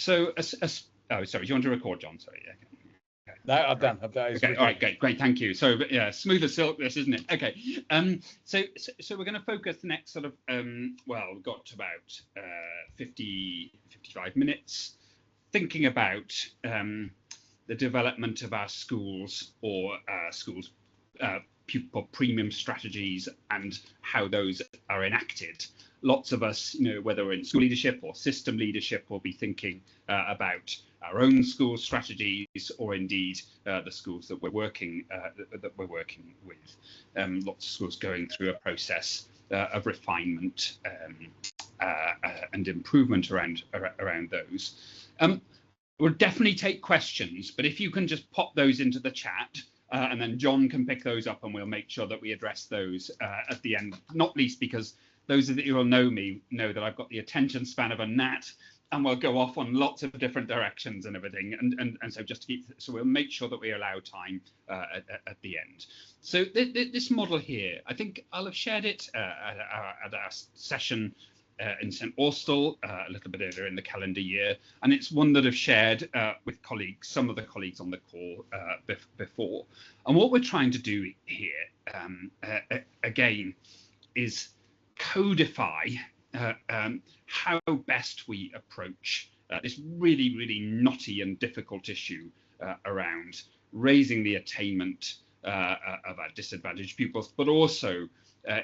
Oh, sorry, do you want to record, John? Sorry. Yeah. Okay. No, I've done. Okay, all right, great, thank you. So, yeah, smooth as silk, this, isn't it? Okay. So we're going to focus the next sort of, well, we've got to about 55 minutes thinking about the development of our schools or schools' pupil premium strategies and how those are enacted. Lots of us, whether we're in school leadership or system leadership, will be thinking about our own school strategies, or indeed the schools that we're working with. Lots of schools going through a process of refinement and improvement around those. We'll definitely take questions, but if you can just pop those into the chat. And then John can pick those up, and we'll make sure that we address those at the end, not least because those of you who will know me know that I've got the attention span of a gnat, and we'll go off on lots of different directions and everything. And so just to keep, so we'll make sure that we allow time at the end. So this model here, I think I'll have shared it at our session in St Austell a little bit earlier in the calendar year, and it's one that I've shared with colleagues, some of the colleagues on the call before. And what we're trying to do here, again, is codify how best we approach this really, really knotty and difficult issue around raising the attainment of our disadvantaged pupils, but also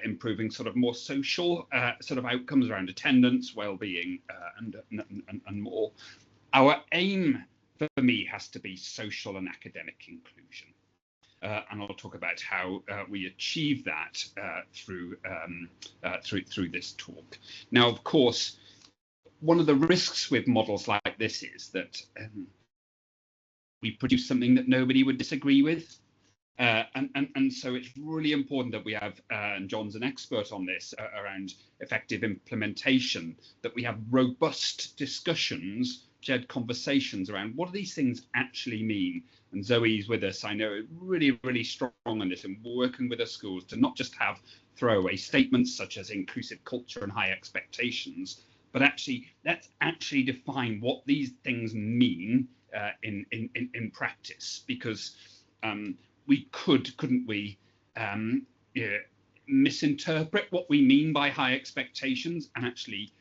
improving sort of more social sort of outcomes around attendance, well-being, and more. Our aim for me has to be social and academic inclusion. And I'll talk about how we achieve that through this talk. Now, of course, one of the risks with models like this is that we produce something that nobody would disagree with. And so it's really important that we have, and John's an expert on this, around effective implementation, that we have robust discussions, shared conversations around what do these things actually mean. And Zoe's with us, I know, really, really strong on this, and working with the schools to not just have throwaway statements such as inclusive culture and high expectations, but actually let's actually define what these things mean in practice, because couldn't we misinterpret what we mean by high expectations and actually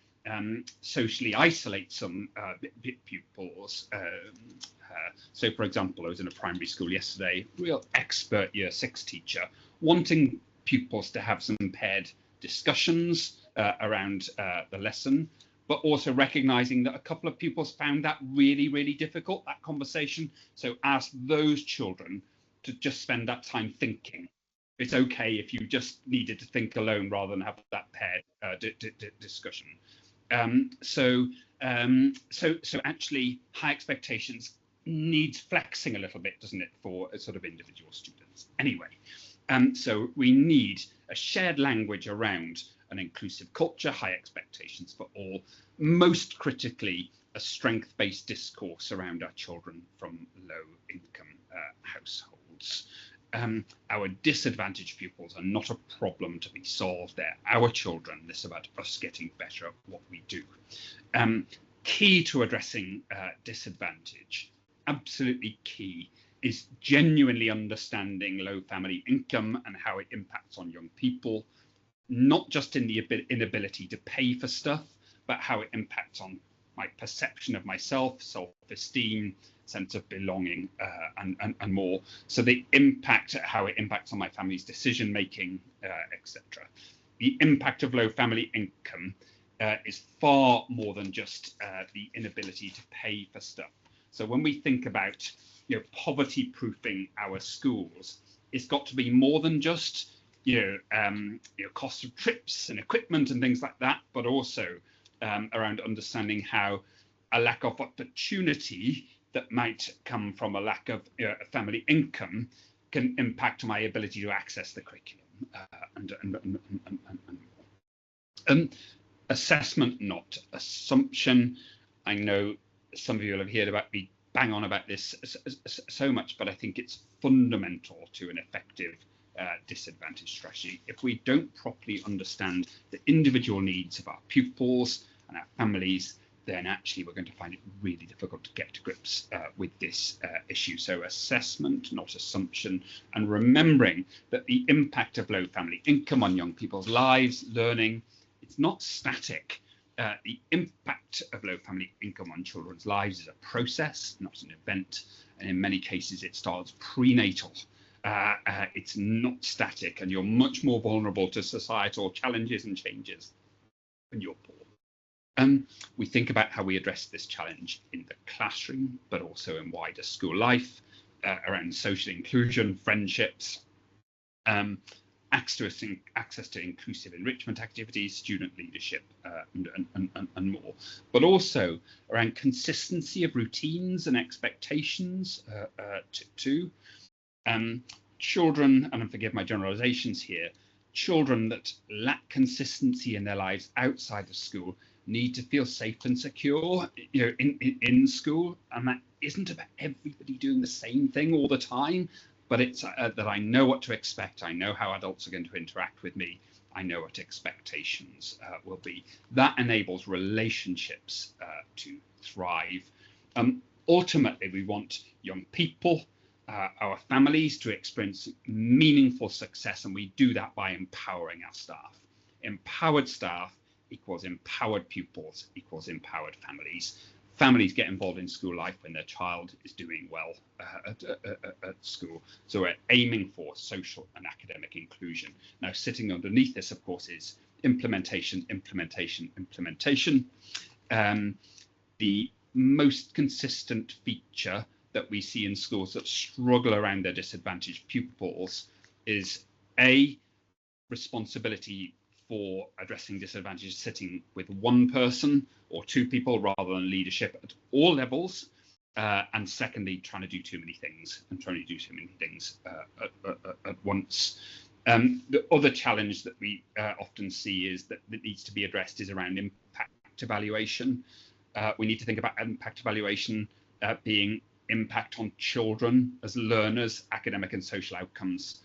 socially isolate some pupils. So, for example, I was in a primary school yesterday, real expert year 6 teacher, wanting pupils to have some paired discussions around the lesson, but also recognizing that a couple of pupils found that really, really difficult, that conversation. So ask those children to just spend that time thinking. It's okay if you just needed to think alone rather than have that paired discussion. So actually, high expectations needs flexing a little bit, doesn't it, for sort of individual students? Anyway, so we need a shared language around an inclusive culture, high expectations for all, most critically, a strength-based discourse around our children from low-income households. Our disadvantaged pupils are not a problem to be solved. They're our children. This is about us getting better at what we do. Key to addressing disadvantage, absolutely key, is genuinely understanding low family income and how it impacts on young people, not just in the inability to pay for stuff, but how it impacts on my perception of myself, self-esteem, sense of belonging, and more. So the impact, how it impacts on my family's decision-making, etc. The impact of low family income is far more than just the inability to pay for stuff. So when we think about poverty-proofing our schools, it's got to be more than just cost of trips and equipment and things like that, but also around understanding how a lack of opportunity that might come from a lack of family income can impact my ability to access the curriculum and assessment, not assumption. I know some of you will have heard about me bang on about this so much, but I think it's fundamental to an effective disadvantage strategy. If we don't properly understand the individual needs of our pupils and our families, then actually we're going to find it really difficult to get to grips with this issue. So assessment, not assumption, and remembering that the impact of low family income on young people's lives, learning, it's not static. The impact of low family income on children's lives is a process, not an event, and in many cases it starts prenatal. It's not static, and you're much more vulnerable to societal challenges and changes when you're poor. We think about how we address this challenge in the classroom, but also in wider school life, around social inclusion, friendships, access to inclusive enrichment activities, student leadership, and more. But also around consistency of routines and expectations too. Children, and forgive my generalizations here, children that lack consistency in their lives outside of school need to feel safe and secure, in school, and that isn't about everybody doing the same thing all the time, but it's that I know what to expect. I know how adults are going to interact with me. I know what expectations will be. That enables relationships to thrive. Ultimately, we want young people, our families, to experience meaningful success, and we do that by empowering our staff. Empowered staff equals empowered pupils equals empowered families. Families get involved in school life when their child is doing well at school. So we're aiming for social and academic inclusion. Now, sitting underneath this, of course, is implementation. The most consistent feature that we see in schools that struggle around their disadvantaged pupils is A, responsibility for addressing disadvantage sitting with one person or two people rather than leadership at all levels, and secondly, trying to do too many things at once. The other challenge that we often see is that needs to be addressed is around impact evaluation. We need to think about impact evaluation being impact on children as learners, academic and social outcomes,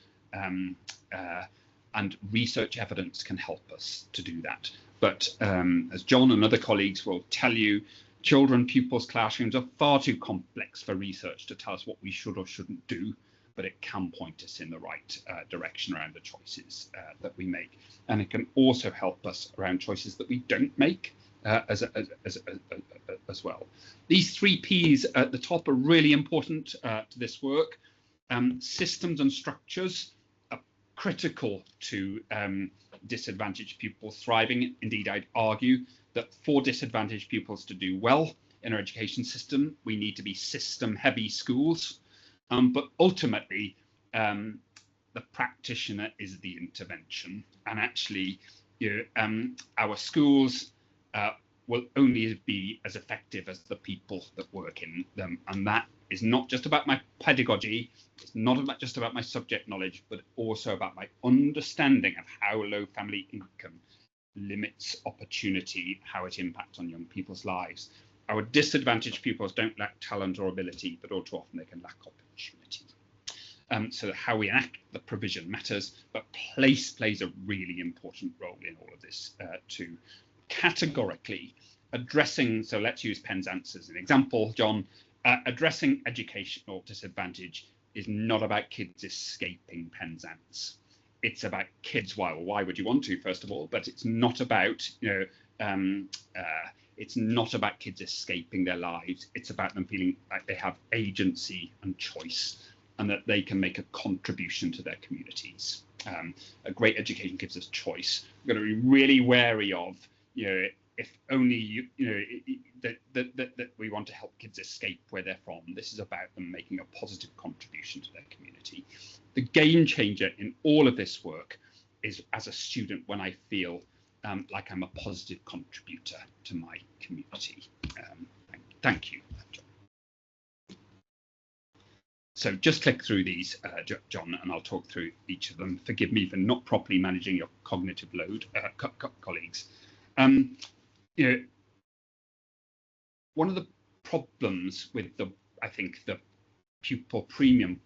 and research evidence can help us to do that. But as John and other colleagues will tell you, children, pupils, classrooms are far too complex for research to tell us what we should or shouldn't do, but it can point us in the right direction around the choices that we make. And it can also help us around choices that we don't make as well. These 3 Ps at the top are really important to this work. Systems and structures are critical to disadvantaged pupils thriving. Indeed, I'd argue that for disadvantaged pupils to do well in our education system, we need to be system-heavy schools. But ultimately, the practitioner is the intervention. And actually, our schools will only be as effective as the people that work in them. And that is not just about my pedagogy, it's not just about my subject knowledge, but also about my understanding of how low family income limits opportunity, how it impacts on young people's lives. Our disadvantaged pupils don't lack talent or ability, but all too often they can lack opportunity. So how we enact the provision matters, but place plays a really important role in all of this too. Categorically addressing, so let's use Penzance as an example, John, addressing educational disadvantage is not about kids escaping Penzance. It's about kids, why would you want to, first of all, but it's not about, it's not about kids escaping their lives. It's about them feeling like they have agency and choice and that they can make a contribution to their communities. A great education gives us choice. We're going to be really wary of, if only that we want to help kids escape where they're from. This is about them making a positive contribution to their community. The game changer in all of this work is as a student when I feel like I'm a positive contributor to my community. Thank you, John. So just click through these, John, and I'll talk through each of them. Forgive me for not properly managing your cognitive load, colleagues. One of the problems with I think the pupil premium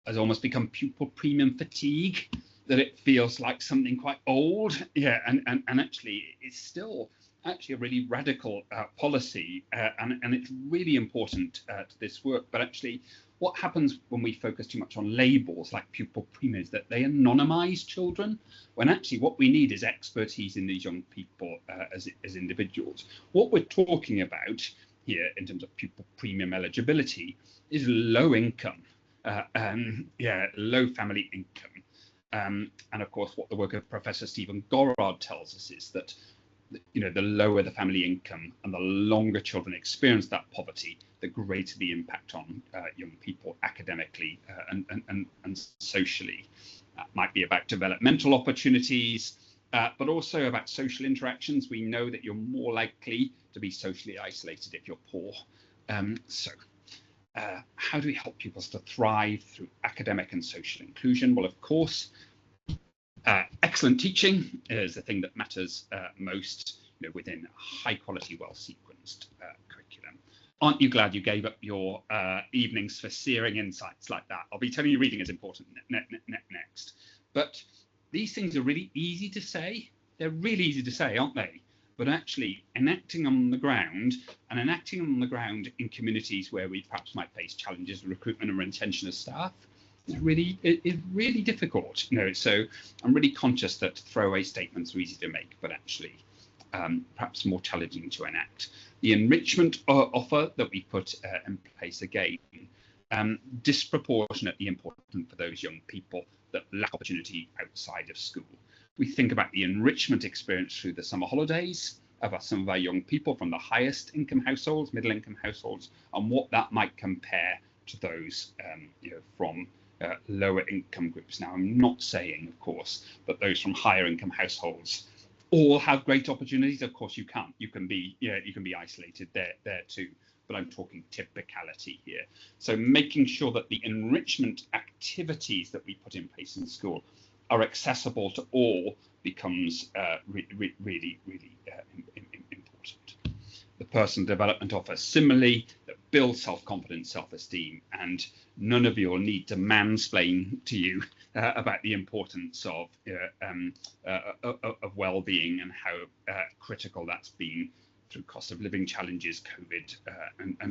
has almost become pupil premium fatigue, that it feels like something quite old. Yeah, and actually it's still actually a really radical policy, and it's really important to this work. But actually, what happens when we focus too much on labels like pupil premium is that they anonymize children, when actually what we need is expertise in these young people as individuals. What we're talking about here in terms of pupil premium eligibility is low income, low family income. And of course, what the work of Professor Stephen Gorard tells us is that the lower the family income and the longer children experience that poverty, the greater the impact on young people academically and socially. That might be about developmental opportunities, but also about social interactions. We know that you're more likely to be socially isolated if you're poor. How do we help pupils to thrive through academic and social inclusion? Well, of course, excellent teaching is the thing that matters most, within a high quality, well sequenced curriculum. Aren't you glad you gave up your evenings for searing insights like that? I'll be telling you reading is important next. But these things are really easy to say. They're really easy to say, aren't they? But actually enacting on the ground, and enacting on the ground in communities where we perhaps might face challenges with recruitment and retention of staff, is really difficult. So I'm really conscious that throwaway statements are easy to make, but actually perhaps more challenging to enact. The enrichment offer that we put in place, again, disproportionately important for those young people that lack opportunity outside of school. We think about the enrichment experience through the summer holidays of some of our young people from the highest income households, middle income households, and what that might compare to those from lower income groups. Now, I'm not saying, of course, that those from higher income households all have great opportunities. Of course, you can't. You can be isolated there too. But I'm talking typicality here. So making sure that the enrichment activities that we put in place in school are accessible to all becomes really important. The personal development offer, similarly, that builds self-confidence, self-esteem, and none of you will need to mansplain to you about the importance of well-being and how critical that's been through cost of living challenges, COVID,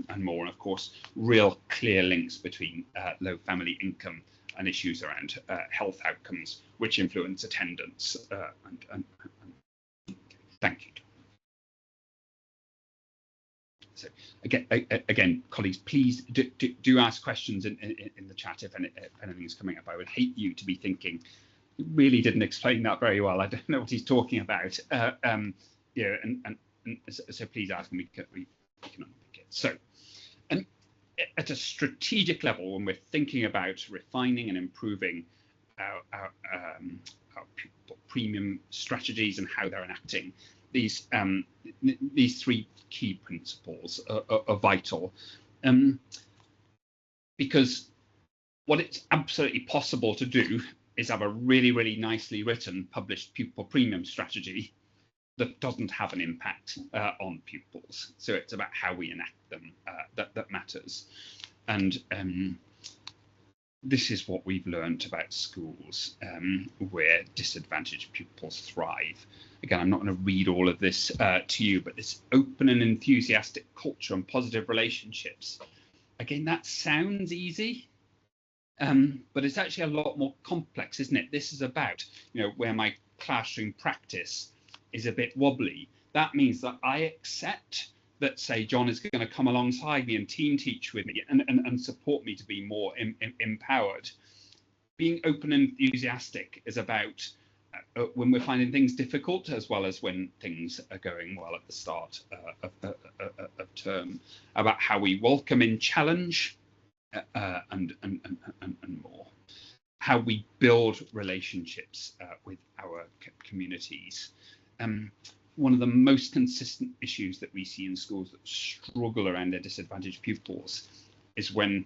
and more. And of course, real clear links between low family income and issues around health outcomes, which influence attendance. Thank you. So again, colleagues, please do ask questions in the chat if anything's coming up. I would hate you to be thinking, he really didn't explain that very well. I don't know what he's talking about. So please ask, and we can unpick it. So, and at a strategic level, when we're thinking about refining and improving our pupil premium strategies and how they're enacting, these three key principles are vital, because what it's absolutely possible to do is have a really nicely written, published pupil premium strategy that doesn't have an impact on pupils. So it's about how we enact them that matters. And this is what we've learned about schools where disadvantaged pupils thrive. Again, I'm not going to read all of this to you, but this open and enthusiastic culture and positive relationships. Again, that sounds easy, but it's actually a lot more complex, isn't it? This is about, where my classroom practice is a bit wobbly. That means that I accept that, say, John is going to come alongside me and team teach with me and support me to be more empowered. Being open and enthusiastic is about when we're finding things difficult, as well as when things are going well at the start of term, about how we welcome in challenge and more. How we build relationships with our communities. One of the most consistent issues that we see in schools that struggle around their disadvantaged pupils is when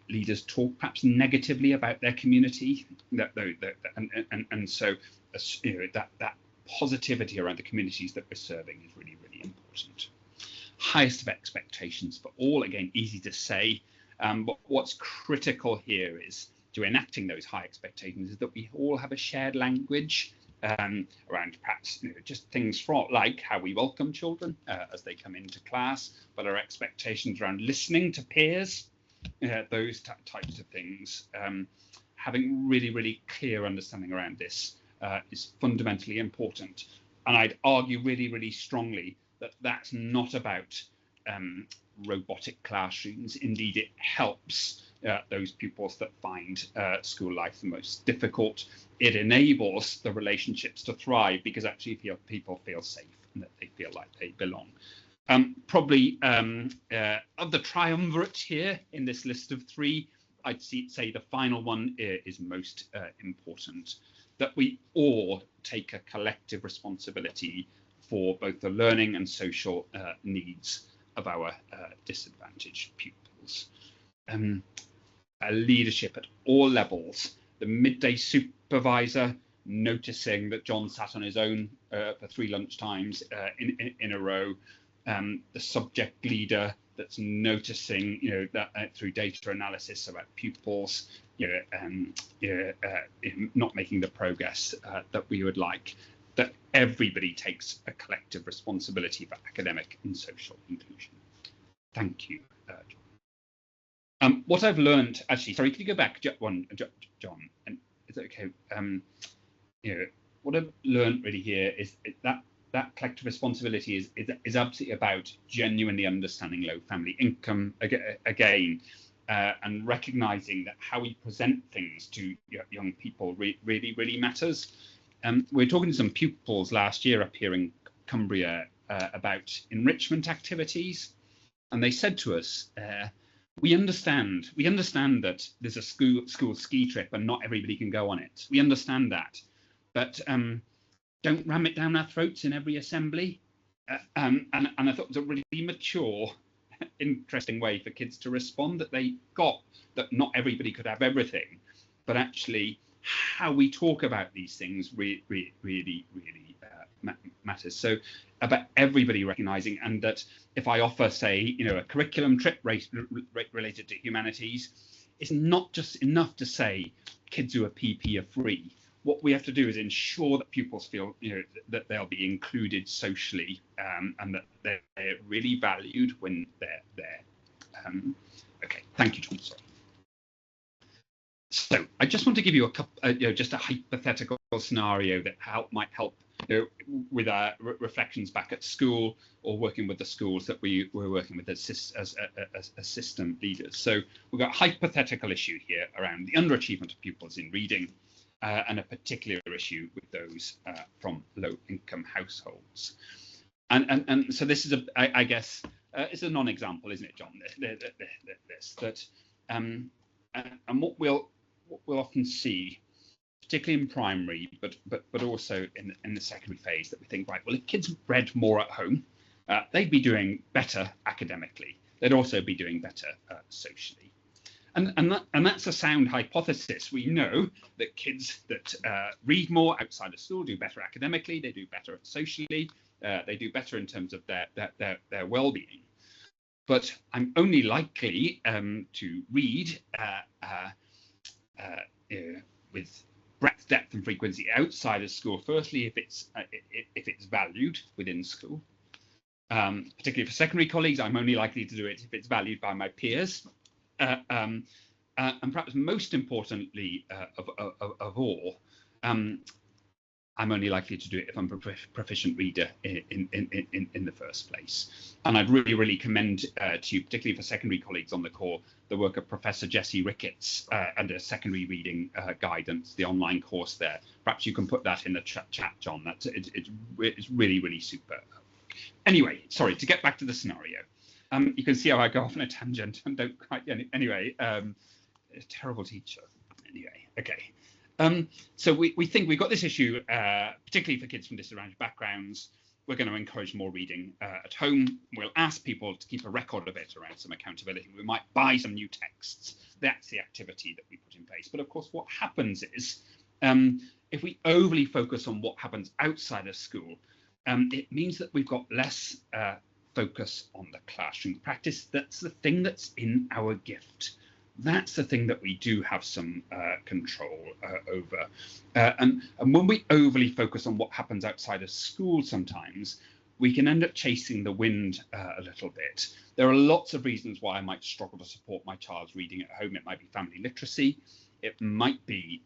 leaders talk perhaps negatively about their community, and so that positivity around the communities that we're serving is really important. Highest of expectations for all, again, easy to say, but what's critical here is to enacting those high expectations is that we all have a shared language around perhaps just things from like how we welcome children as they come into class, but our expectations around listening to peers, those types of things. Having really clear understanding around this is fundamentally important. And I'd argue really strongly that that's not about robotic classrooms. Indeed, it helps those pupils that find school life the most difficult. It enables the relationships to thrive because actually people feel safe and that they feel like they belong. Probably of the triumvirate here in this list of three, I'd say the final one is most important, that we all take a collective responsibility for both the learning and social needs of our disadvantaged pupils. Leadership at all levels, the midday supervisor noticing that John sat on his own for 3 lunchtimes in a row, the subject leader that's noticing, that through data analysis about pupils, not making the progress that we would like, that everybody takes a collective responsibility for academic and social inclusion. Thank you, John. What I've learned, actually, sorry, could you go back one, John? And is it okay? What I've learned really here is that collective responsibility is absolutely about genuinely understanding low family income again, and recognizing that how we present things to young people really matters. We were talking to some pupils last year up here in Cumbria about enrichment activities, and they said to us, we understand that there's a school ski trip and not everybody can go on it. We understand that, but don't ram it down our throats in every assembly. And I thought it was a really mature, interesting way for kids to respond, that they got that not everybody could have everything, but actually how we talk about these things really matters. So about everybody recognizing, and that if I offer, say, a curriculum trip related to humanities, it's not just enough to say kids who are PP are free. What we have to do is ensure that pupils feel, that they'll be included socially, and that they're really valued when they're there. Okay, thank you, John. Sorry. So I just want to give you a couple, just a hypothetical scenario that might help, with our reflections back at school or working with the schools that we were working with as system leaders. So we've got a hypothetical issue here around the underachievement of pupils in reading, and a particular issue with those from low-income households. And so this is I guess it's a non-example, isn't it, John? And what we'll often see, particularly in primary, but also in the secondary phase, that we think, right, well, if kids read more at home, they'd be doing better academically. They'd also be doing better socially. And that's a sound hypothesis. We know that kids that read more outside of school do better academically, they do better socially, they do better in terms of their well-being. But I'm only likely to read with breadth, depth, and frequency outside of school. Firstly, if it's valued within school, particularly for secondary colleagues, I'm only likely to do it if it's valued by my peers. And perhaps most importantly of all, I'm only likely to do it if I'm a proficient reader in the first place. And I'd really commend to you, particularly for secondary colleagues on the call, the work of Professor Jessie Ricketts under Secondary Reading Guidance, the online course there. Perhaps you can put that in the chat, John. It's really super. Anyway, sorry, to get back to the scenario. You can see how I go off on a tangent and don't quite. Anyway, a terrible teacher. Anyway, okay. So we think we've got this issue, particularly for kids from disadvantaged backgrounds. We're going to encourage more reading at home. We'll ask people to keep a record of it around some accountability. We might buy some new texts. That's the activity that we put in place. But of course, what happens is, if we overly focus on what happens outside of school, it means that we've got less focus on the classroom practice. That's the thing that's in our gift. That's the thing that we do have some control over. And when we overly focus on what happens outside of school sometimes, we can end up chasing the wind a little bit. There are lots of reasons why I might struggle to support my child's reading at home. It might be family literacy. It might be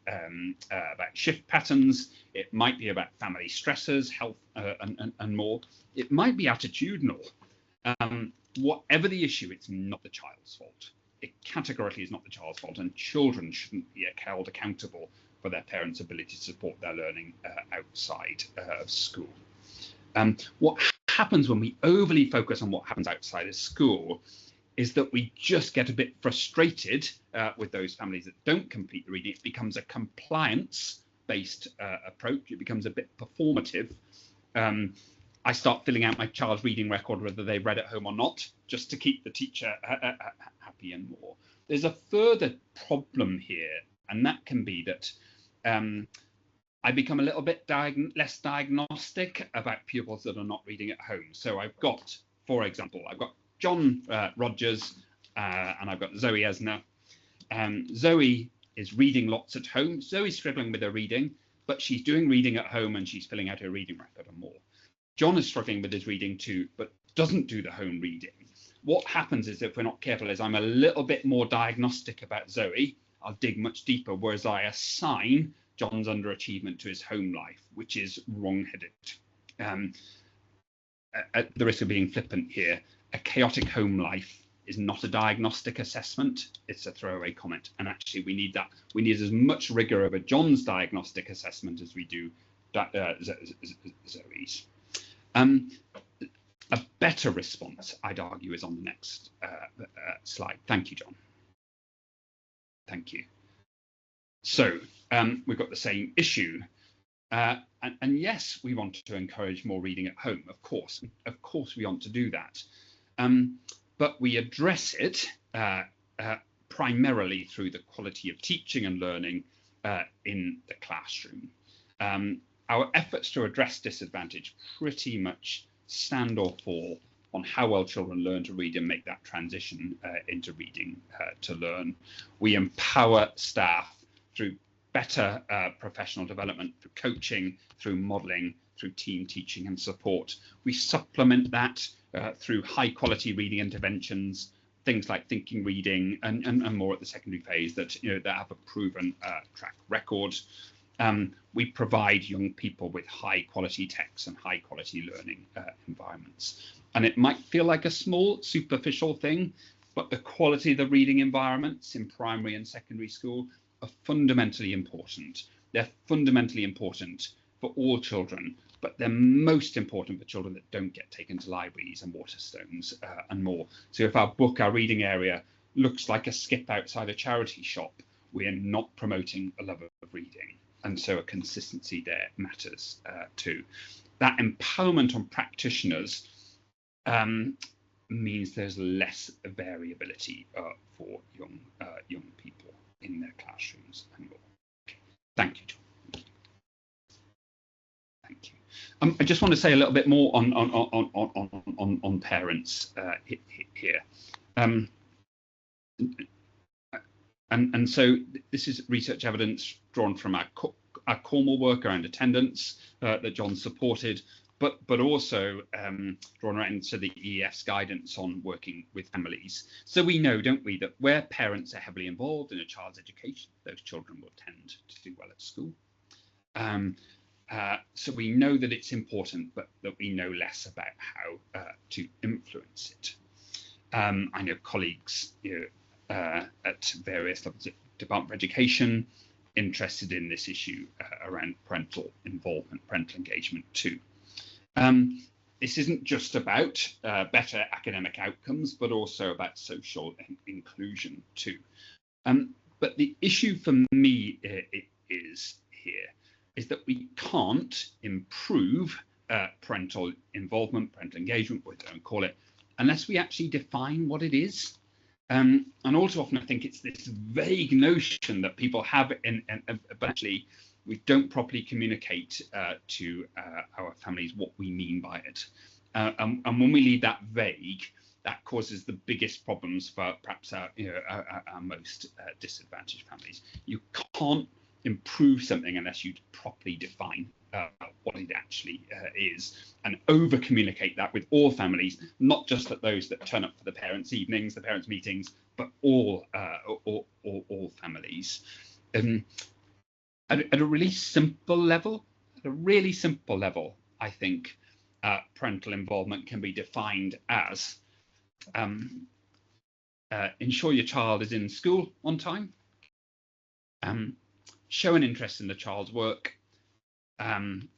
about shift patterns. It might be about family stressors, health, and more. It might be attitudinal. Whatever the issue, it's not the child's fault. It categorically is not the child's fault, and children shouldn't be held accountable for their parents' ability to support their learning outside of school. What happens when we overly focus on what happens outside of school is that we just get a bit frustrated with those families that don't complete the reading. It becomes a compliance-based approach. It becomes a bit performative. I start filling out my child's reading record, whether they've read at home or not, just to keep the teacher happy and more. There's a further problem here, and that can be that I become a little bit less diagnostic about pupils that are not reading at home. So I've got, for example, I've got John Rogers and I've got Zoe Esner. Zoe is reading lots at home. Zoe's struggling with her reading, but she's doing reading at home and she's filling out her reading record and more. John is struggling with his reading too, but doesn't do the home reading. What happens is, if we're not careful, is I'm a little bit more diagnostic about Zoe. I'll dig much deeper, whereas I assign John's underachievement to his home life, which is wrong-headed. At the risk of being flippant here, a chaotic home life is not a diagnostic assessment, it's a throwaway comment. And actually we need that. We need as much rigor over John's diagnostic assessment as we do Zoe's. A better response, I'd argue, is on the next slide. Thank you, John. Thank you. So we've got the same issue. And yes, we want to encourage more reading at home, of course. Of course, we want to do that. But we address it primarily through the quality of teaching and learning in the classroom. Our efforts to address disadvantage pretty much stand or fall on how well children learn to read and make that transition into reading to learn. We empower staff through better professional development, through coaching, through modelling, through team teaching and support. We supplement that through high quality reading interventions, things like thinking reading and more at the secondary phase that, that have a proven track record. We provide young people with high quality texts and high quality learning environments. And it might feel like a small superficial thing, but the quality of the reading environments in primary and secondary school are fundamentally important. They're fundamentally important for all children, but they're most important for children that don't get taken to libraries and Waterstones and more. So if our reading area looks like a skip outside a charity shop, we're not promoting a love of reading. And so a consistency there matters too. That empowerment on practitioners means there's less variability for young people in their classrooms and more. Thank you, John. Thank you. I just want to say a little bit more on parents here. And so this is research evidence drawn from our Cornwall work around attendance that John supported, but also drawn around into the EEF's guidance on working with families. So we know, don't we, that where parents are heavily involved in a child's education, those children will tend to do well at school. So we know that it's important, but that we know less about how to influence it. I know colleagues at various levels of Department of Education interested in this issue around parental involvement, parental engagement too. This isn't just about better academic outcomes, but also about social inclusion too. But the issue for me is that we can't improve parental involvement, parental engagement, whatever you don't call it, unless we actually define what it is. And all too often, I think it's this vague notion that people have, but actually we don't properly communicate to our families what we mean by it. And when we leave that vague, that causes the biggest problems for perhaps our most disadvantaged families. You can't improve something unless you properly define what it actually is, and over communicate that with all families, not just at those that turn up for the parents' evenings, the parents' meetings, but all families. At a really simple level, I think parental involvement can be defined as ensure your child is in school on time, show an interest in the child's work, and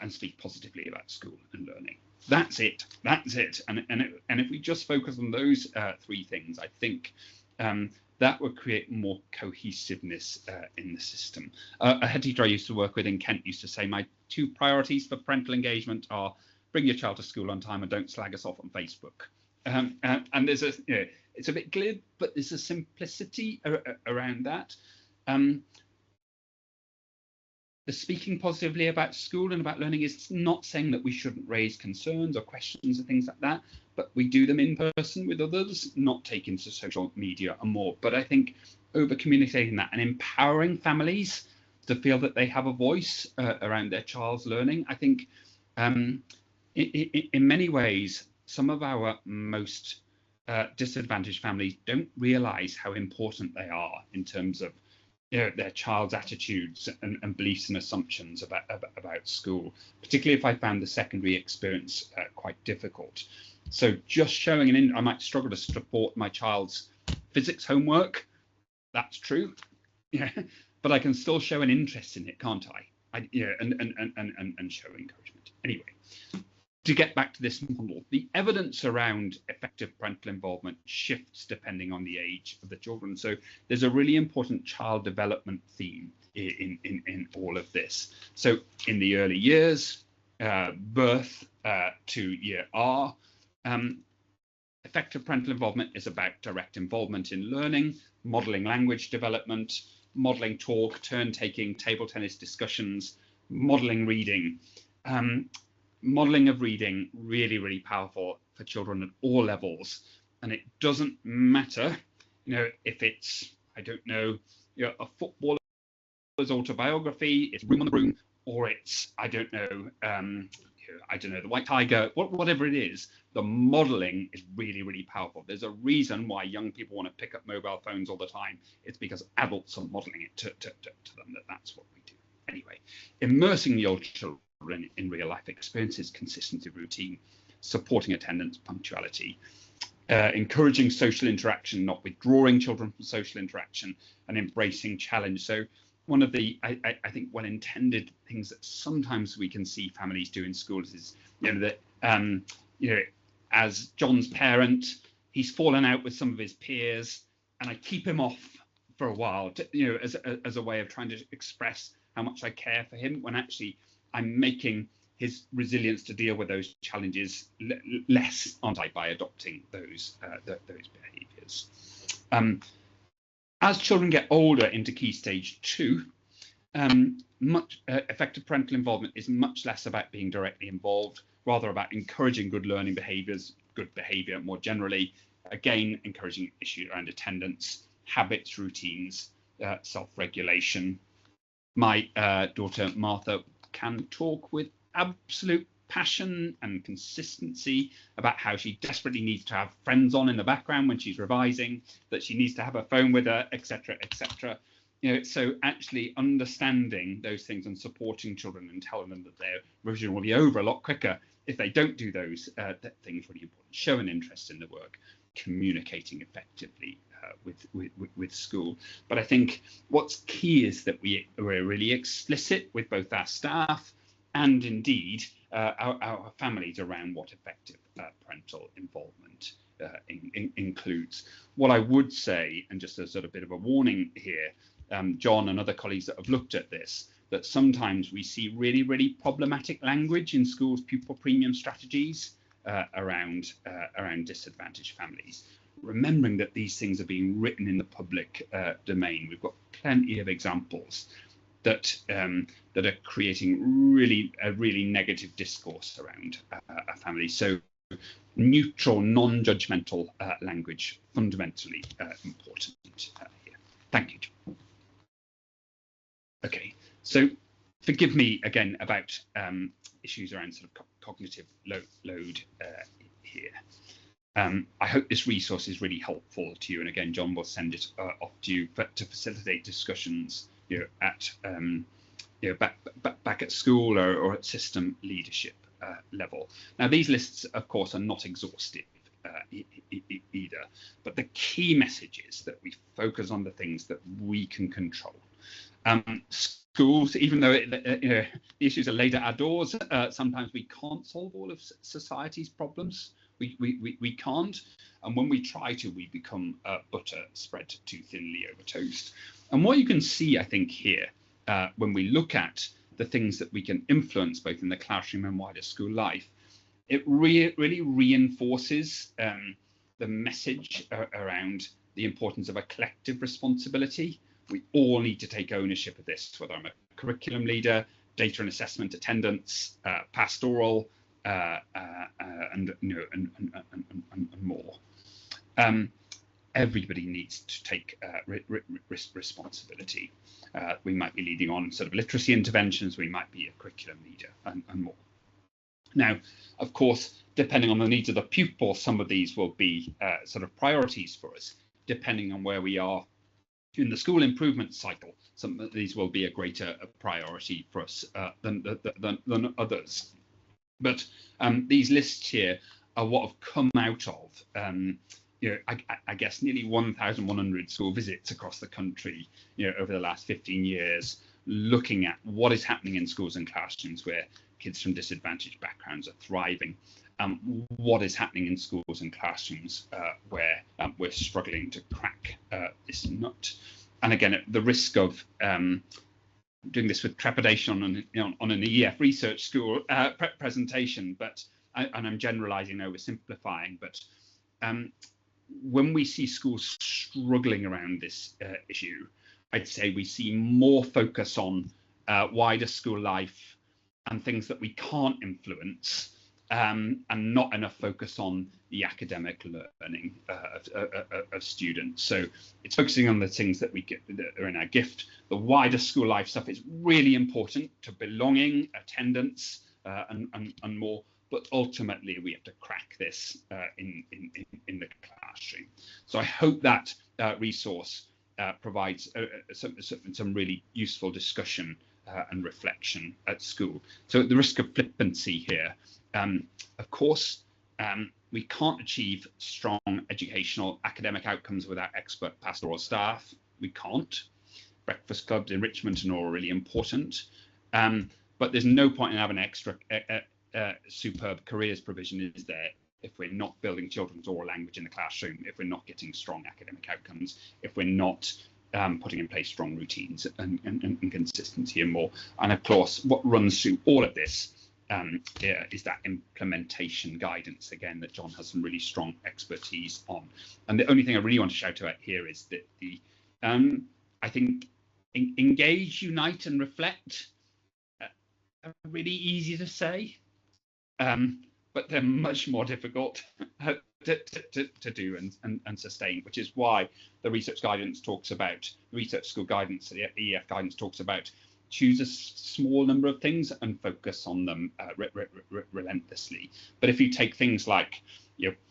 speak positively about school and learning. That's it. And if we just focus on those three things, I think that would create more cohesiveness in the system. A head teacher I used to work with in Kent used to say, my 2 priorities for parental engagement are bring your child to school on time and don't slag us off on Facebook. And there's it's a bit glib, but there's a simplicity around that. The speaking positively about school and about learning is not saying that we shouldn't raise concerns or questions and things like that, but we do them in person with others, not taken to social media and more. But I think over communicating that and empowering families to feel that they have a voice around their child's learning, I think in many ways, some of our most disadvantaged families don't realize how important they are in terms of their child's attitudes and beliefs and assumptions about school, particularly if I found the secondary experience quite difficult. So just showing I might struggle to support my child's physics homework. That's true, but I can still show an interest in it, can't I? And show encouragement. Anyway, to get back to this model, the evidence around effective parental involvement shifts depending on the age of the children. So there's a really important child development theme in all of this. So in the early years, birth to year R, effective parental involvement is about direct involvement in learning, modeling language development, modeling talk, turn taking, table tennis discussions, modeling reading. Modeling of reading, really, really powerful for children at all levels. And it doesn't matter, if it's, I don't know, a footballer's autobiography, it's Room on the Broom, or it's, I don't know, The White Tiger, whatever it is, the modeling is really, really powerful. There's a reason why young people want to pick up mobile phones all the time. It's because adults are modeling it to them, that's what we do. Anyway, immersing your children in real life experiences, consistency, routine, supporting attendance, punctuality, encouraging social interaction, not withdrawing children from social interaction, and embracing challenge. So one of the, I think, well-intended things that sometimes we can see families do in schools is, as John's parent, he's fallen out with some of his peers, and I keep him off for a while, as a way of trying to express how much I care for him, when actually I'm making his resilience to deal with those challenges less, aren't I, by adopting those behaviours. As children get older into Key Stage 2, effective parental involvement is much less about being directly involved, rather about encouraging good learning behaviours, good behaviour more generally, again, encouraging issues around attendance, habits, routines, self-regulation. My daughter Martha can talk with absolute passion and consistency about how she desperately needs to have friends on in the background when she's revising, that she needs to have a phone with her, etc., etc. So actually understanding those things and supporting children and telling them that their revision will be over a lot quicker if they don't do those things, really important. Show an interest in the work, communicating effectively with school. But I think what's key is that we're really explicit with both our staff and indeed our families around what effective parental involvement includes. What I would say, and just as a sort of bit of a warning here, John and other colleagues that have looked at this, that sometimes we see really, really problematic language in schools' pupil premium strategies around disadvantaged families. Remembering that these things are being written in the public domain, we've got plenty of examples that are creating a really negative discourse around a family. So neutral, non-judgmental language fundamentally important here. Thank you, John. Okay, so forgive me again about issues around sort of cognitive load here. I hope this resource is really helpful to you, and again, John will send it off to you, but to facilitate discussions, at back at school or at system leadership level. Now, these lists, of course, are not exhaustive either, but the key message is that we focus on the things that we can control. Schools, even though the issues are laid at our doors, sometimes we can't solve all of society's problems. We can't, and when we try to, we become butter spread too thinly over toast. And what you can see, I think, here, when we look at the things that we can influence both in the classroom and wider school life, it really reinforces the message around the importance of a collective responsibility. We all need to take ownership of this, whether I'm a curriculum leader, data and assessment, attendance, pastoral, and more. Everybody needs to take responsibility. We might be leading on sort of literacy interventions, we might be a curriculum leader, and more. Now, of course, depending on the needs of the pupil, some of these will be sort of priorities for us, depending on where we are in the school improvement cycle. Some of these will be a greater priority for us than others. But these lists here are what have come out of, I guess, nearly 1,100 school visits across the country, over the last 15 years, looking at what is happening in schools and classrooms where kids from disadvantaged backgrounds are thriving, what is happening in schools and classrooms where we're struggling to crack this nut. And again, at the risk of doing this with trepidation on an EF research school presentation, but and I'm generalizing, oversimplifying, but when we see schools struggling around this issue, I'd say we see more focus on wider school life and things that we can't influence, and not enough focus on the academic learning of students. So it's focusing on the things that that are in our gift. The wider school life stuff is really important to belonging, attendance, and more. But ultimately, we have to crack this in the classroom. So I hope that resource provides some really useful discussion and reflection at school. So at the risk of flippancy here, of course, we can't achieve strong educational academic outcomes without expert pastoral staff. We can't. Breakfast clubs, enrichment, and all are really important. But there's no point in having extra superb careers provision, is there, if we're not building children's oral language in the classroom, if we're not getting strong academic outcomes, if we're not putting in place strong routines and consistency and more. And of course, what runs through all of this is that implementation guidance, again, that John has some really strong expertise on. And the only thing I really want to shout out here is that I think engage, unite, and reflect are really easy to say, but they're much more difficult to do and sustain, which is why the research guidance talks about, research school guidance, the EF guidance talks about, choose a small number of things and focus on them relentlessly. But if you take things like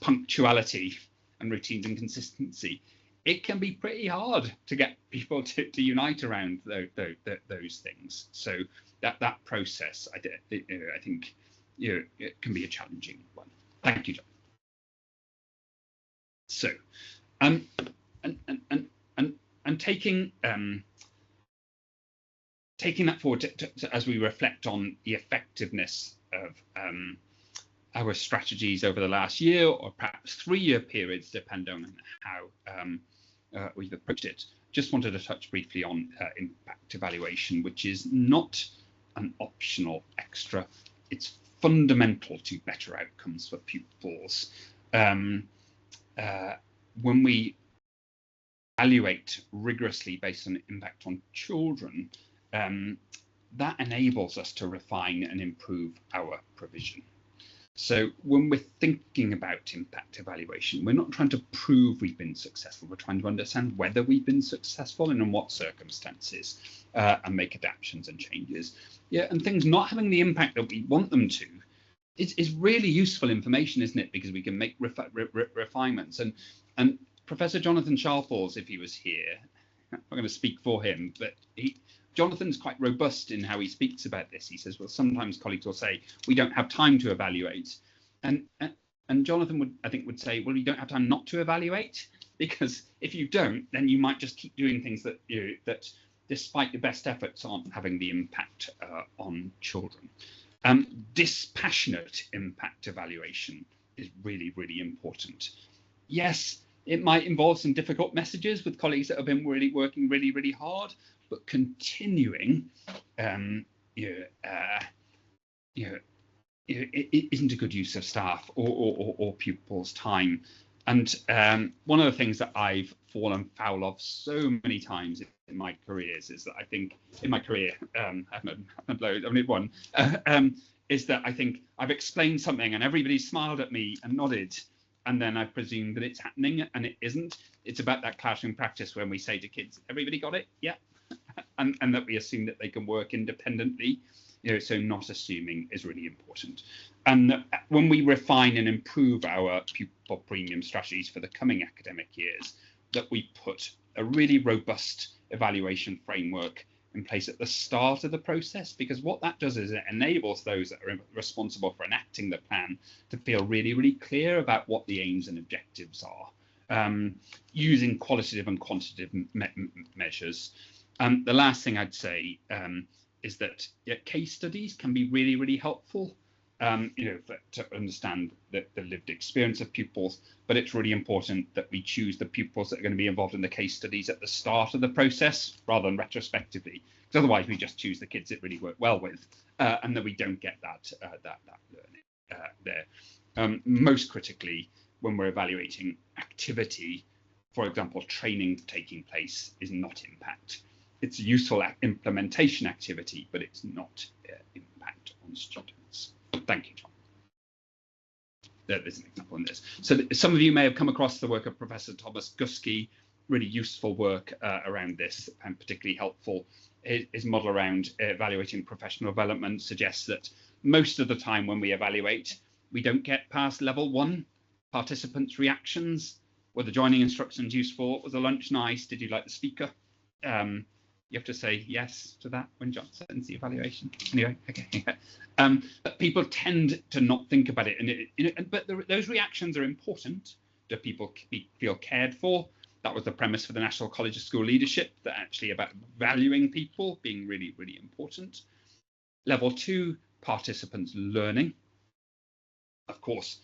punctuality and routines and consistency, it can be pretty hard to get people to unite around those things. So that process, I think, it can be a challenging one. Thank you, John. So, and taking that forward as we reflect on the effectiveness of our strategies over the last year, or perhaps 3-year periods, depending on how we've approached it. Just wanted to touch briefly on impact evaluation, which is not an optional extra. It's fundamental to better outcomes for pupils. When we evaluate rigorously based on impact on children, that enables us to refine and improve our provision. So when we're thinking about impact evaluation, we're not trying to prove we've been successful. We're trying to understand whether we've been successful and in what circumstances, and make adaptations and changes. Yeah, and things not having the impact that we want them to is really useful information, isn't it? Because we can make refinements. And Professor Jonathan Sharples, if he was here, I'm not going to speak for him, but Jonathan's quite robust in how he speaks about this. He says, well, sometimes colleagues will say, we don't have time to evaluate. And Jonathan would say, well, you don't have time not to evaluate, because if you don't, then you might just keep doing things that that despite your best efforts aren't having the impact on children. Dispassionate impact evaluation is really, really important. Yes, it might involve some difficult messages with colleagues that have been working really, really hard, but continuing, it isn't a good use of staff or pupils' time. And one of the things that I've fallen foul of so many times in my careers is that I think in my career, I haven't only one, is that I think I've explained something and everybody smiled at me and nodded, and then I presume that it's happening, and it isn't. It's about that classroom practice when we say to kids, everybody got it? Yeah. And that we assume that they can work independently. So not assuming is really important. And when we refine and improve our pupil premium strategies for the coming academic years, that we put a really robust evaluation framework in place at the start of the process, because what that does is it enables those that are responsible for enacting the plan to feel really, really clear about what the aims and objectives are, using qualitative and quantitative measures. The last thing I'd say is that case studies can be really, really helpful, to understand the lived experience of pupils, but it's really important that we choose the pupils that are going to be involved in the case studies at the start of the process rather than retrospectively, because otherwise we just choose the kids that really work well with, and then we don't get that learning there. Most critically, when we're evaluating activity, for example, training taking place is not impact. It's useful implementation activity, but it's not impact on students. Thank you, John. There's an example in this. So some of you may have come across the work of Professor Thomas Guskey, really useful work around this, and particularly helpful. His model around evaluating professional development suggests that most of the time when we evaluate, we don't get past level 1. Participants' reactions. Were the joining instructions useful? Was the lunch nice? Did you like the speaker? You have to say yes to that when John sends the evaluation. Anyway, okay. But people tend to not think about it, but those reactions are important. Do people feel cared for? That was the premise for the National College of School Leadership, that actually about valuing people being really, really important. Level 2, participants learning. Of course,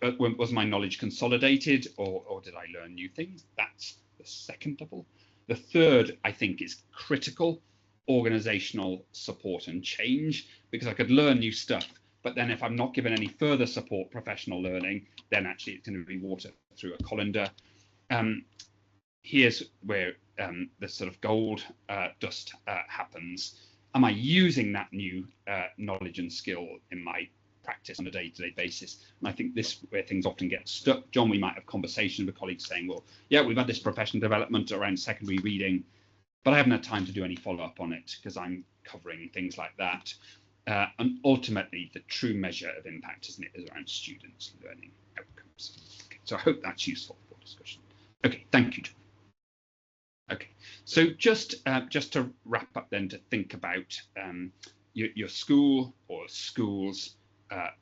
was my knowledge consolidated, or did I learn new things? That's the second level. The third, I think, is critical: organizational support and change, because I could learn new stuff, but then if I'm not given any further support, professional learning, then actually it's going to be water through a colander. Here's where the sort of gold dust happens. Am I using that new knowledge and skill in my practice on a day-to-day basis? And I think this where things often get stuck. John, we might have conversations with colleagues saying, well, yeah, we've had this professional development around secondary reading, but I haven't had time to do any follow-up on it because I'm covering things like that. And ultimately, the true measure of impact, isn't it, is around students' learning outcomes. Okay, so I hope that's useful for discussion. Okay, thank you, John. Okay, so just to wrap up then, to think about your school or schools'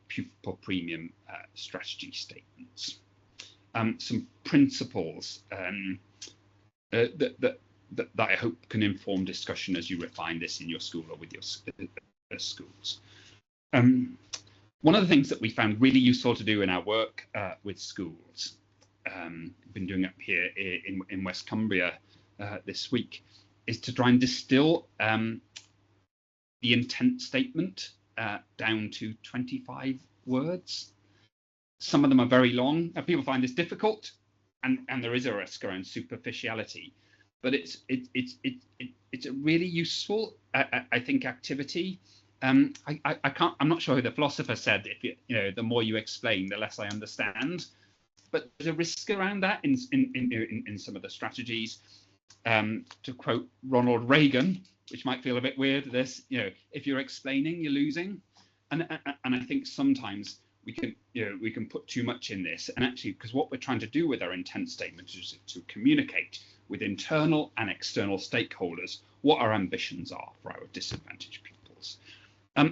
pupil premium strategy statements. Some principles that I hope can inform discussion as you refine this in your school or with your schools. One of the things that we found really useful to do in our work with schools, been doing up here in West Cumbria this week, is to try and distill the intent statement down to 25 words. Some of them are very long, and people find this difficult, and there is a risk around superficiality. But it's a really useful, I think, activity. I can't. I'm not sure who the philosopher said. If the more you explain, the less I understand. But there's a risk around that in some of the strategies. To quote Ronald Reagan, which might feel a bit weird, if you're explaining, you're losing. And I think sometimes we can put too much in this, and actually, because what we're trying to do with our intent statement is to communicate with internal and external stakeholders what our ambitions are for our disadvantaged pupils.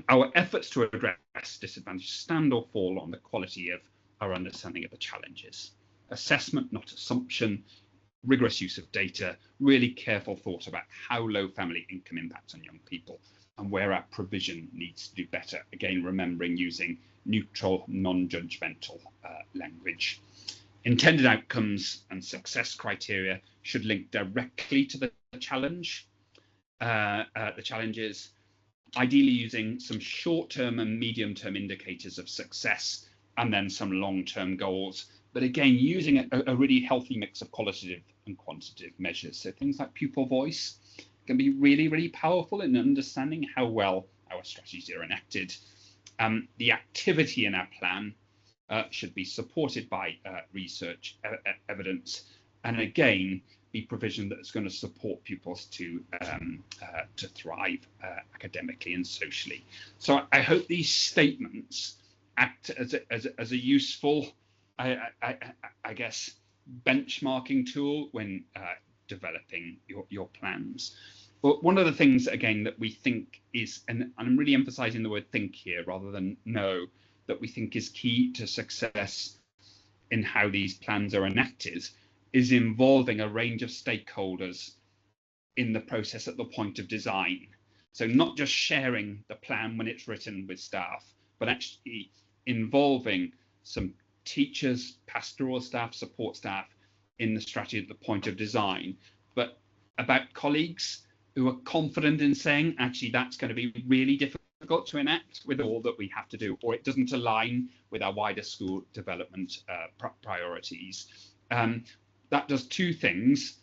Our efforts to address disadvantage stand or fall on the quality of our understanding of the challenges. Assessment, not assumption, rigorous use of data, really careful thought about how low family income impacts on young people, and where our provision needs to do better. Again, remembering using neutral, non-judgmental language. Intended outcomes and success criteria should link directly to the challenge, the challenges, ideally using some short-term and medium-term indicators of success, and then some long-term goals. But again, using a really healthy mix of qualitative and quantitative measures. So things like pupil voice can be really, really powerful in understanding how well our strategies are enacted. The activity in our plan should be supported by research evidence, and again, be provision that's going to support pupils to thrive academically and socially. So I hope these statements act as a useful, I guess, benchmarking tool when developing your plans. But one of the things, again, that we think is, and I'm really emphasizing the word think here rather than know, that we think is key to success in how these plans are enacted, is involving a range of stakeholders in the process at the point of design. So not just sharing the plan when it's written with staff, but actually involving some teachers, pastoral staff, support staff in the strategy at the point of design, but about colleagues who are confident in saying, actually, that's going to be really difficult to enact with all that we have to do, or it doesn't align with our wider school development priorities. That does two things.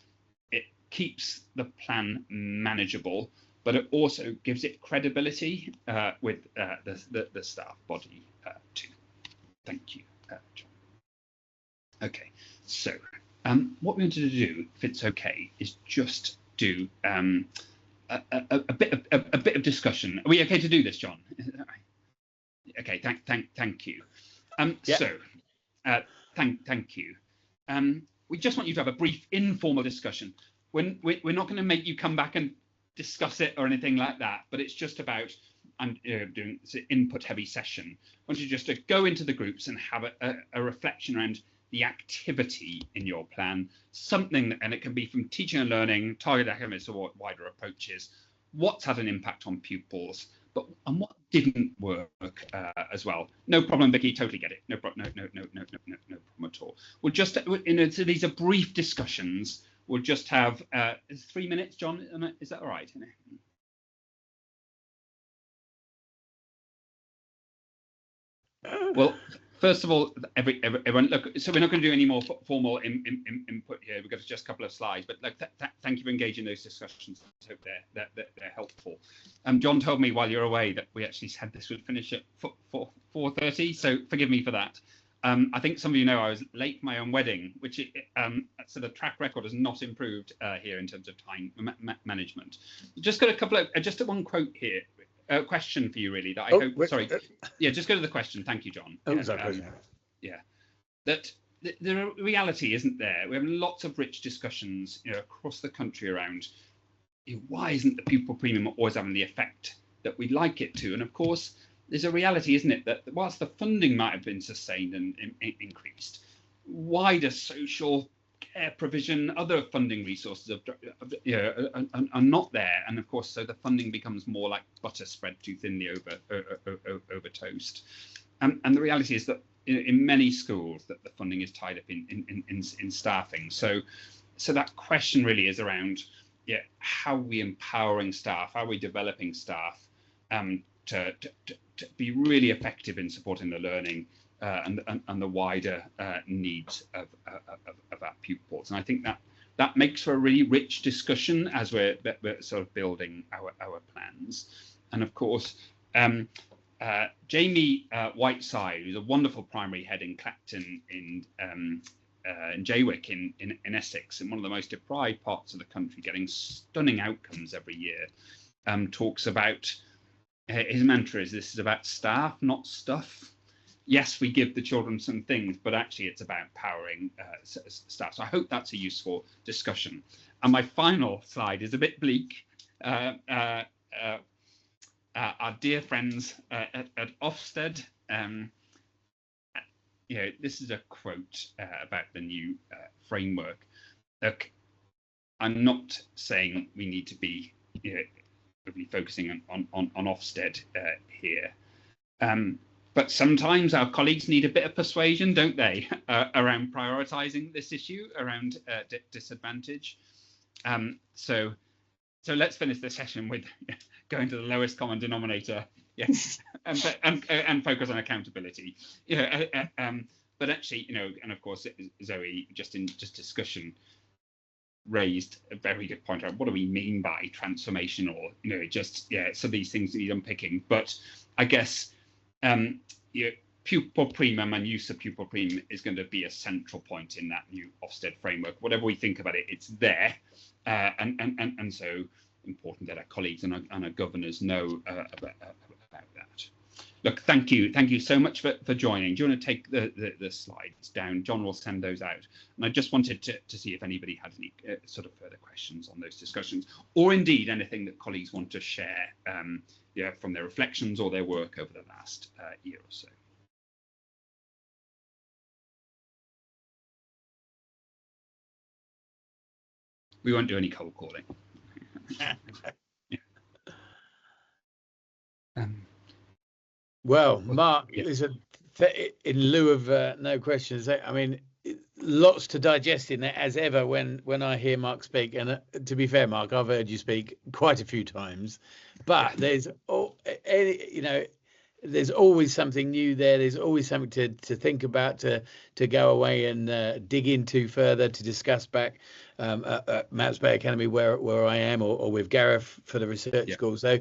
It keeps the plan manageable, but it also gives it credibility with the staff body too. Thank you, John. Okay, so what we're going to do, if it's okay, is just do a bit of discussion. Are we okay to do this, John? Okay, thank you. Yeah. So, thank you. We just want you to have a brief informal discussion. We're not going to make you come back and discuss it or anything like that, but it's just about doing an input-heavy session. I want you just to go into the groups and have a reflection around the activity in your plan, something, and it can be from teaching and learning, target academics, or wider approaches. What's had an impact on pupils, and what didn't work as well. No problem, Vicky. Totally get it. No problem at all. We'll just, so these are brief discussions. We'll just have 3 minutes, John. Is that all right? Well, first of all, everyone, look, so we're not going to do any more formal input here. We've got just a couple of slides, but thank you for engaging in those discussions. I hope they're helpful. John told me while you're away that we actually said this would finish at 4:30, so forgive me for that. I think some of you know I was late for my own wedding, which so the track record has not improved here in terms of time management. Just got a couple of, just one quote here. A question for you, really, that I hope. Sorry, yeah, just go to the question. Thank you, John. Yeah, that the reality isn't there. We're having lots of rich discussions, across the country around why isn't the pupil premium always having the effect that we'd like it to? And of course, there's a reality, isn't it, that whilst the funding might have been sustained and increased, wider social care provision, other funding resources are not there, and of course, so the funding becomes more like butter spread too thinly over toast. And the reality is that in many schools that the funding is tied up in staffing. So that question really is around how are we empowering staff, how are we developing staff to be really effective in supporting the learning and the wider needs of our pupils. And I think that makes for a really rich discussion as we're sort of building our plans. And of course, Jamie Whiteside, who's a wonderful primary head in Clacton in Jaywick in Essex, in one of the most deprived parts of the country, getting stunning outcomes every year, talks about his mantra is, this is about staff, not stuff. Yes, we give the children some things, but actually it's about powering staff. So I hope that's a useful discussion. And my final slide is a bit bleak. Our dear friends at Ofsted, this is a quote about the new framework. Look, I'm not saying we need to be really focusing on Ofsted here. But sometimes our colleagues need a bit of persuasion, don't they, around prioritising this issue, around disadvantage. So let's finish the session with going to the lowest common denominator, yes, and focus on accountability. But actually, and of course, Zoe, just discussion, raised a very good point around what do we mean by transformational, so these things need unpicking. But I guess Pupil Premium and use of Pupil Premium is going to be a central point in that new Ofsted framework. Whatever we think about it, it's there, and so important that our colleagues and our governors know about that. Look, thank you so much for joining. Do you want to take the slides down? John will send those out. And I just wanted to see if anybody had any sort of further questions on those discussions, or indeed anything that colleagues want to share from their reflections or their work over the last year or so. We won't do any cold calling. Well, Mark, listen, in lieu of no questions, I mean, lots to digest in there as ever when I hear Mark speak. And to be fair, Mark, I've heard you speak quite a few times, but there's there's always something new there. There's always something to think about, to go away and dig into further, to discuss back at Maps Bay Academy where I am, or with Gareth for the research school. So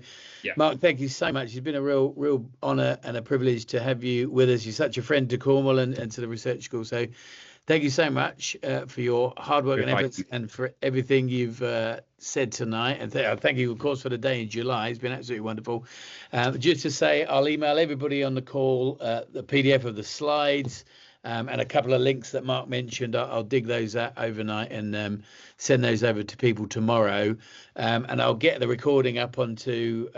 Mark, thank you so much. It's been a real honour and a privilege to have you with us. You're such a friend to Cornwall and to the research school. So thank you so much for your hard work and efforts, and for everything you've said tonight. And thank you, of course, for the day in July. It's been absolutely wonderful. Just to say, I'll email everybody on the call the PDF of the slides and a couple of links that Mark mentioned. I'll dig those out overnight and send those over to people tomorrow. And I'll get the recording up onto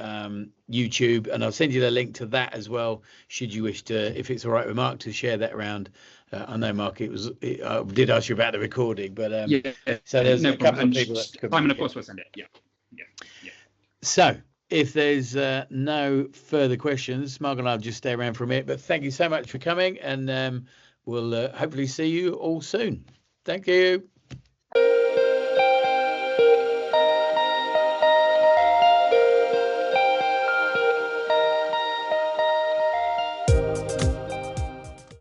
YouTube, and I'll send you the link to that as well, should you wish to, if it's all right with Mark, to share that around. I know, Mark, I did ask you about the recording, but so there's a couple of people that could. Simon, of course, we'll send it. Yeah. So if there's no further questions, Mark and I'll just stay around for a minute. But thank you so much for coming, and we'll hopefully see you all soon. Thank you.